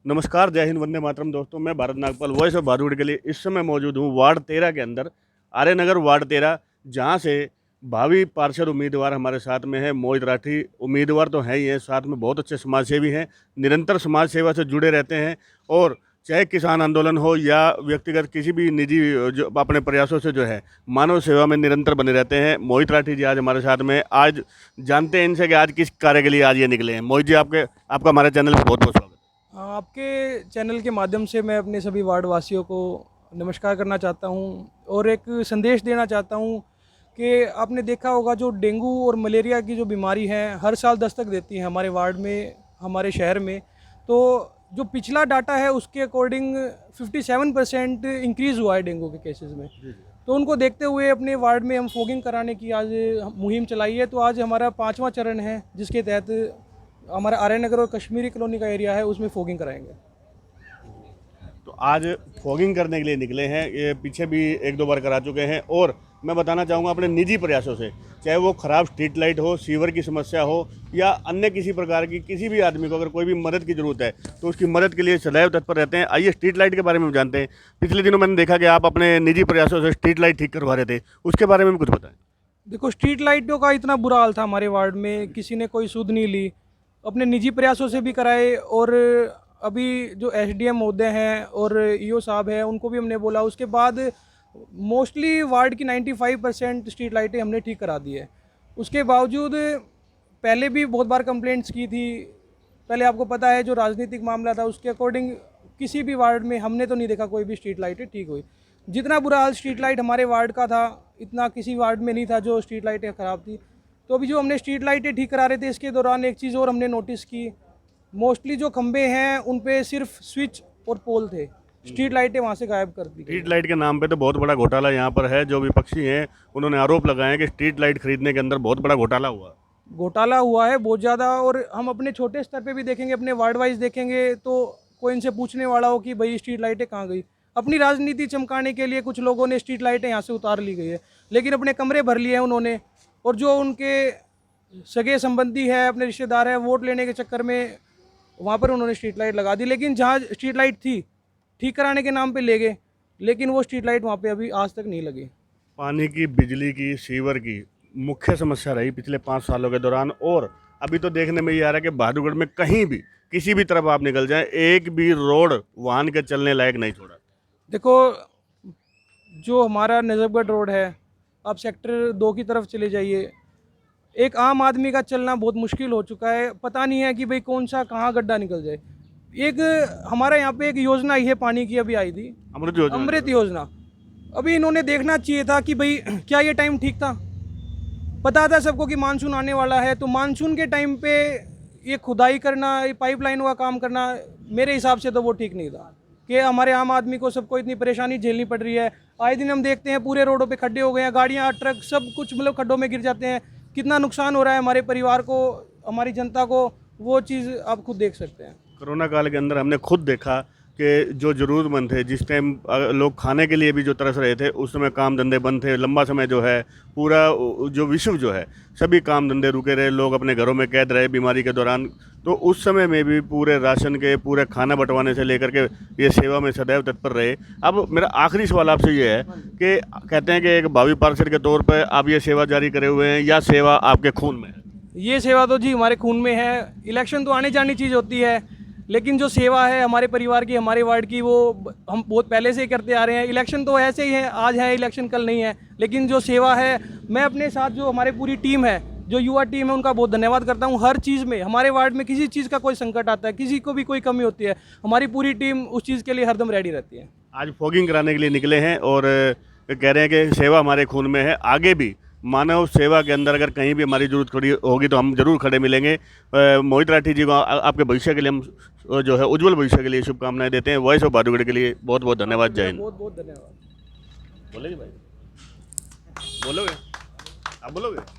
नमस्कार, जय हिंद, वंदे मातरम दोस्तों। मैं भारत नागपाल वॉइस ऑफ भारूड के लिए इस समय मौजूद हूँ वार्ड 13 के अंदर, आर्यनगर वार्ड 13, जहाँ से भावी पार्षद उम्मीदवार हमारे साथ में है मोहित राठी। उम्मीदवार तो हैं ही हैं, साथ में बहुत अच्छे समाजसेवी हैं, निरंतर समाज सेवा से जुड़े रहते हैं और चाहे किसान आंदोलन हो या व्यक्तिगत किसी भी निजी जो अपने प्रयासों से जो है मानव सेवा में निरंतर बने रहते हैं। मोहित राठी जी आज हमारे साथ में हैं। आज जानते हैं इनसे कि आज किस कार्य के लिए आज ये निकले हैं। मोहित जी, आपका हमारे चैनल पर बहुत बहुत स्वागत। आपके चैनल के माध्यम से मैं अपने सभी वार्ड वासियों को नमस्कार करना चाहता हूं और एक संदेश देना चाहता हूं कि आपने देखा होगा जो डेंगू और मलेरिया की जो बीमारी है हर साल दस्तक देती है हमारे वार्ड में, हमारे शहर में। तो जो पिछला डाटा है उसके अकॉर्डिंग 57% इंक्रीज़ हुआ है डेंगू के केसेस में। तो उनको देखते हुए अपने वार्ड में हम फॉगिंग कराने की आज मुहिम चलाई है। तो आज हमारा 5वां चरण है जिसके तहत हमारा आर्यनगर और कश्मीरी कॉलोनी का एरिया है उसमें फॉगिंग कराएंगे। तो आज फॉगिंग करने के लिए निकले हैं। ये पीछे भी एक दो बार करा चुके हैं और मैं बताना चाहूँगा अपने निजी प्रयासों से, चाहे वो ख़राब स्ट्रीट लाइट हो, सीवर की समस्या हो या अन्य किसी प्रकार की किसी भी आदमी को अगर कोई भी मदद की ज़रूरत है तो उसकी मदद के लिए सदैव तत्पर रहते हैं। आइए स्ट्रीट लाइट के बारे में जानते हैं। पिछले दिनों मैंने देखा कि आप अपने निजी प्रयासों से स्ट्रीट लाइट ठीक करवा रहे थे, उसके बारे में भी कुछ बताएं। देखो, स्ट्रीट लाइटों का इतना बुरा हाल था हमारे वार्ड में, किसी ने कोई सुध नहीं ली। अपने निजी प्रयासों से भी कराए और अभी जो एसडीएम महोदय हैं और ईओ साहब हैं उनको भी हमने बोला। उसके बाद मोस्टली वार्ड की 95% स्ट्रीट लाइटें हमने ठीक करा दी है। उसके बावजूद पहले भी बहुत बार कंप्लेंट्स की थी। पहले आपको पता है जो राजनीतिक मामला था उसके अकॉर्डिंग किसी भी वार्ड में हमने तो नहीं देखा कोई भी स्ट्रीट लाइटें ठीक हुई। जितना बुरा हाल स्ट्रीट लाइट हमारे वार्ड का था इतना किसी वार्ड में नहीं था जो स्ट्रीट लाइटें ख़राब थी। तो अभी जो हमने स्ट्रीट लाइटें ठीक करा रहे थे इसके दौरान एक चीज़ और हमने नोटिस की, मोस्टली जो खंबे हैं उन पे सिर्फ स्विच और पोल थे, स्ट्रीट लाइटें वहाँ से गायब कर दी गई। स्ट्रीट लाइट के नाम पे तो बहुत बड़ा घोटाला यहाँ पर है। जो विपक्षी हैं उन्होंने आरोप लगाए हैं कि स्ट्रीट लाइट खरीदने के अंदर बहुत बड़ा घोटाला हुआ। घोटाला हुआ है बहुत ज़्यादा। और हम अपने छोटे स्तर पे भी देखेंगे, अपने वार्ड वाइज देखेंगे तो कोई इनसे पूछने वाला हो कि भाई स्ट्रीट लाइटें कहाँ गई। अपनी राजनीति चमकाने के लिए कुछ लोगों ने स्ट्रीट लाइटें यहाँ से उतार ली गई है, लेकिन अपने कमरे भर लिए हैं उन्होंने। और जो उनके सगे संबंधी है, अपने रिश्तेदार हैं, वोट लेने के चक्कर में वहाँ पर उन्होंने स्ट्रीट लाइट लगा दी। लेकिन जहाँ स्ट्रीट लाइट थी ठीक कराने के नाम पे ले गए, लेकिन वो स्ट्रीट लाइट वहाँ पे अभी आज तक नहीं लगी। पानी की, बिजली की, सीवर की मुख्य समस्या रही पिछले 5 सालों के दौरान। और अभी तो देखने में ये आ रहा है कि बहादुरगढ़ में कहीं भी किसी भी तरफ आप निकल जाएं, एक भी रोड वाहन के चलने लायक नहीं छोड़ा। देखो, जो हमारा नजफगढ़ रोड है, आप सेक्टर 2 की तरफ चले जाइए, एक आम आदमी का चलना बहुत मुश्किल हो चुका है। पता नहीं है कि भाई कौन सा कहाँ गड्ढा निकल जाए। एक हमारा यहाँ पे एक योजना आई है पानी की, अभी आई थी अमृत योजना। अमृत योजना। अभी इन्होंने देखना चाहिए था कि भाई क्या ये टाइम ठीक था। पता था सबको कि मानसून आने वाला है, तो मानसून के टाइम पे ये खुदाई करना, ये पाइपलाइनों का काम करना, मेरे हिसाब से तो वो ठीक नहीं था। कि हमारे आम आदमी को सबको इतनी परेशानी झेलनी पड़ रही है। आए दिन हम देखते हैं पूरे रोडों पे खड्डे हो गए हैं, गाड़ियाँ, ट्रक सब कुछ मतलब खड्डों में गिर जाते हैं। कितना नुकसान हो रहा है हमारे परिवार को, हमारी जनता को, वो चीज़ आप खुद देख सकते हैं। कोरोना काल के अंदर हमने खुद देखा कि जो ज़रूरतमंद थे, जिस टाइम लोग खाने के लिए भी जो तरस रहे थे, उस समय काम धंधे बंद थे। लंबा समय जो है पूरा जो विश्व जो है सभी काम धंधे रुके रहे, लोग अपने घरों में कैद रहे बीमारी के दौरान। तो उस समय में भी पूरे राशन के, पूरे खाना बंटवाने से लेकर के ये सेवा में सदैव तत्पर रहे। अब मेरा आखिरी सवाल आपसे ये है कि कहते हैं कि एक भावी पार्षद के तौर पर आप ये सेवा जारी करे हुए हैं या सेवा आपके खून में है? ये सेवा तो जी हमारे खून में है। इलेक्शन तो आने जानी चीज़ होती है, लेकिन जो सेवा है हमारे परिवार की, हमारे वार्ड की, वो हम बहुत पहले से ही करते आ रहे हैं। इलेक्शन तो ऐसे ही है, आज है इलेक्शन, कल नहीं है, लेकिन जो सेवा है, मैं अपने साथ जो हमारी पूरी टीम है, जो युवा टीम है, उनका बहुत धन्यवाद करता हूँ। हर चीज़ में हमारे वार्ड में किसी चीज़ का कोई संकट आता है, किसी को भी कोई कमी होती है, हमारी पूरी टीम उस चीज़ के लिए हरदम रेडी रहती है। आज फॉगिंग कराने के लिए निकले हैं और कह रहे हैं कि सेवा हमारे खून में है। आगे भी मानव सेवा के अंदर अगर कहीं भी हमारी जरूरत खड़ी होगी तो हम जरूर खड़े मिलेंगे। मोहित राठी जी को आपके भविष्य के लिए हम जो है उज्जवल भविष्य के लिए शुभकामनाएं देते हैं। वॉइस ऑफ बहादुरगढ़ के लिए बहुत बहुत धन्यवाद। जय हिंद। बहुत बहुत धन्यवाद। बोलेंगे भाई? बोलोगे? आप बोलोगे?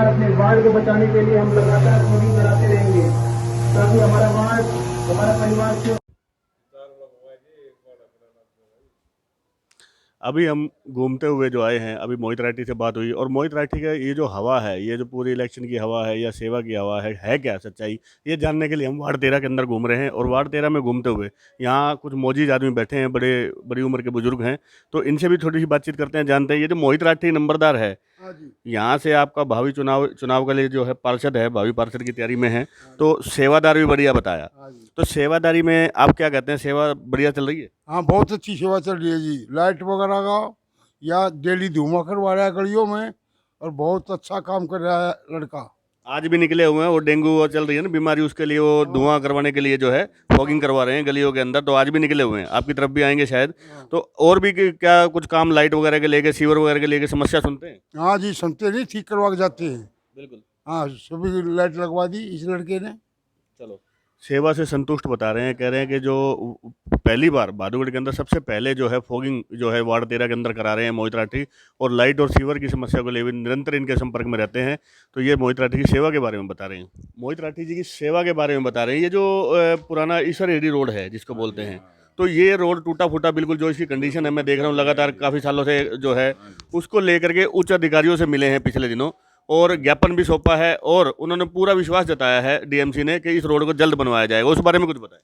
अपने वार्ड को बचाने के लिए हम लगातार कोशिश कराते रहेंगे ताकि हमारा वार्ड, हमारा परिवार अभी हम घूमते हुए जो आए हैं, अभी मोहित राठी से बात हुई और मोहित राठी का ये जो हवा है, ये जो पूरी इलेक्शन की हवा है या सेवा की हवा है क्या सच्चाई, ये जानने के लिए हम वार्ड 13 के अंदर घूम रहे हैं। और वार्ड 13 में घूमते हुए यहाँ कुछ मौजूद आदमी बैठे हैं, बड़ी उम्र के बुजुर्ग हैं, तो इनसे भी थोड़ी सी बातचीत करते हैं, जानते हैं। ये जो मोहित राठी नंबरदार है, यहाँ से आपका भावी चुनाव के लिए जो है पार्षद है, भावी पार्षद की तैयारी में है, तो सेवादार भी बढ़िया बताया। तो सेवादारी में आप क्या कहते हैं, सेवा बढ़िया चल रही है? हाँ, बहुत अच्छी सेवा चल रही है जी। लाइट वगैरह का या डेली धुआं करवा रहा है गलियों में, और बहुत अच्छा काम कर रहा है लड़का। आज भी निकले हुए हैं, वो डेंगू वो चल रही है ना बीमारी, उसके लिए वो धुआं करवाने के लिए जो है फॉगिंग करवा रहे हैं गलियों के अंदर, तो आज भी निकले हुए हैं, आपकी तरफ भी आएंगे शायद। तो और भी क्या कुछ काम लाइट वगैरह के लेके, सीवर वगैरह के लेके समस्या सुनते हैं? हाँ जी, सुनते नहीं, ठीक करवा के जाते हैं। बिल्कुल। हाँ, सभी लाइट लगवा दी इस लड़के ने। चलो, सेवा से संतुष्ट बता रहे हैं, कह रहे हैं कि जो पहली बार भादुगढ़ के अंदर सबसे पहले जो है फॉगिंग जो है वार्ड 13 के अंदर करा रहे हैं मोहित राठी, और लाइट और सीवर की समस्या को लेकर निरंतर इनके संपर्क में रहते हैं। तो ये मोहित राठी की सेवा के बारे में बता रहे हैं। मोहित राठी जी की सेवा के बारे में बता रहे हैं। ये जो पुराना ईश्वर हेडी रोड है जिसको बोलते हैं, तो ये रोड टूटा फूटा बिल्कुल जो इसकी कंडीशन है, मैं देख रहा हूँ लगातार काफ़ी सालों से जो है, उसको लेकर के उच्च अधिकारियों से मिले हैं पिछले दिनों और ज्ञापन भी सौंपा है, और उन्होंने पूरा विश्वास जताया है डीएमसी ने कि इस रोड को जल्द बनवाया जाएगा। उस बारे में कुछ बताएं।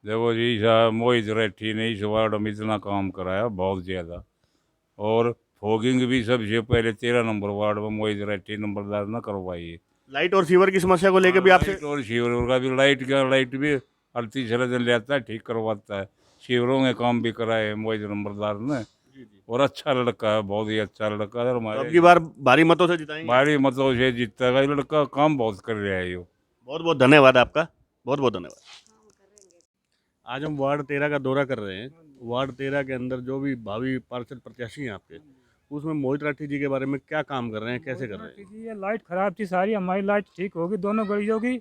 देखो जी, साहब मोहित रेड्डी ने इस वार्ड में इतना काम कराया, बहुत ज़्यादा, और फॉगिंग भी सबसे पहले 13 नंबर वार्ड में मोहित रेड्डी नंबरदार ने करवाई है। लाइट और सीवर की समस्या को लेकर भी आपसे लाइट और शिवरों का भी, लाइट भी हर तीसरे दिन लेता है, ठीक करवाता है। शिवरों के काम भी कराए है मोहित नंबरदार ने, और अच्छा लड़का है, बहुत ही अच्छा लड़का है। अब हमारे की बार भारी मतों से जिताएंगे? भारी मतों से जीतेगा ये लड़का, काम बहुत कर रहा है। ये बहुत बहुत धन्यवाद आपका, बहुत बहुत धन्यवाद। आज हम वार्ड 13 का दौरा कर रहे हैं। वार्ड 13 के अंदर जो भी भावी पार्षद प्रत्याशी हैं आपके, उसमें मोहित राठी जी के बारे में क्या काम कर रहे हैं, कैसे कर रहे हैं? जी, ये लाइट खराब थी सारी, हमारी लाइट ठीक होगी दोनों गलियों की,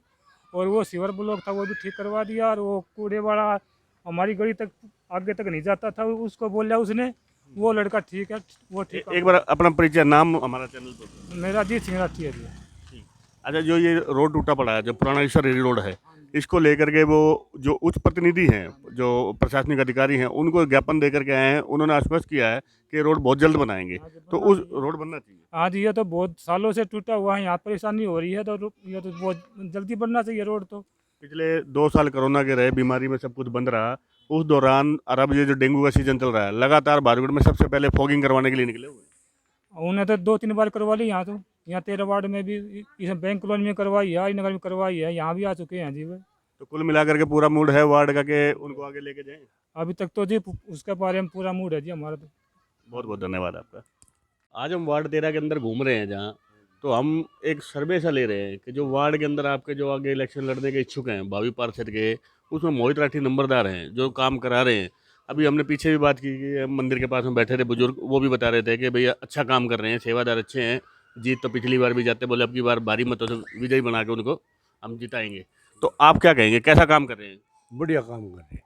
और वो सीवर ब्लॉक था वो भी ठीक करवा दिया, और वो कूड़े वाला हमारी गली तक आगे तक नहीं जाता था, उसको बोला उसने, वो लड़का ठीक है, वो ठीक। एक बार अपना परिचय, नाम हमारा चैनल पर। मेरा अजीत सिंह राठी है जी। अच्छा, जो ये रोड टूटा पड़ा है, जो पुराना ईश्वर हेडी रोड है, इसको लेकर के वो जो उच्च प्रतिनिधि हैं, जो प्रशासनिक अधिकारी हैं, उनको ज्ञापन दे करके आए हैं। उन्होंने आश्वस्त किया है कि रोड बहुत जल्द बनाएंगे, तो उस रोड बनना चाहिए। हाँ जी, ये तो बहुत सालों से टूटा हुआ है, यहाँ परेशानी हो रही है, तो ये तो बहुत जल्दी बनना चाहिए रोड। तो पिछले 2 साल कोरोना के रहे, बीमारी में सब कुछ बंद रहा, उस दौरान और अब ये जो डेंगू का सीजन चल रहा है, लगातार भादुगढ़ में सबसे पहले फॉगिंग करवाने के लिए निकले हुए। उन्हें तो 2-3 बार करवा ली यहाँ, तो यहाँ 13 वार्ड में भी, इस बैंक कॉलोनी में करवाई है, नगर में करवाई है, यहाँ भी आ चुके हैं जी। तो कुल मिलाकर के पूरा मूड है वार्ड का कि उनको आगे लेके जाएं। अभी तक तो जी उसके बारे में पूरा मूड है जी हमारा। तो बहुत बहुत धन्यवाद आपका। आज हम वार्ड 13 के अंदर घूम रहे हैं जहाँ, तो हम एक सर्वे सा ले रहे हैं कि जो वार्ड के अंदर आपके जो आगे इलेक्शन लड़ने के इच्छुक हैं भावी पार्षद के, उसमें मोहित राठी नंबरदार हैं जो काम करा रहे हैं। अभी हमने पीछे भी बात की कि मंदिर के पास में बैठे थे बुजुर्ग, वो भी बता रहे थे कि भैया अच्छा काम कर रहे हैं, सेवादार अच्छे हैं, जीत तो पिछली बार भी जाते, बोले अब की बार भारी मतों से विजयी बना के उनको हम जिताएंगे। तो आप क्या कहेंगे, कैसा काम कर रहे हैं? बढ़िया काम कर रहे हैं।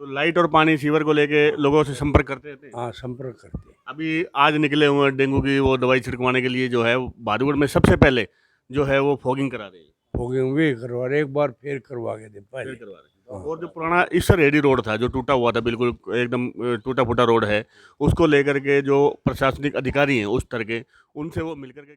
तो लाइट और पानी सीवर को लेके लोगों से संपर्क करते रहते हैं? हाँ, संपर्क करते हैं। अभी आज निकले हुए हैं डेंगू की वो दवाई छिड़कवाने के लिए, जो है भादुगढ़ में सबसे पहले जो है वो फॉगिंग करा रहे हैं। फॉगिंग भी करवा रहे, एक बार फिर करवा के दे पहले। फिर करवा रहे हैं। और जो पुराना ईश्वर हेडी रोड था जो टूटा हुआ था, बिल्कुल एकदम टूटा फूटा रोड है, उसको लेकर के जो प्रशासनिक अधिकारी हैं उस तरह के, उनसे वो मिलकर के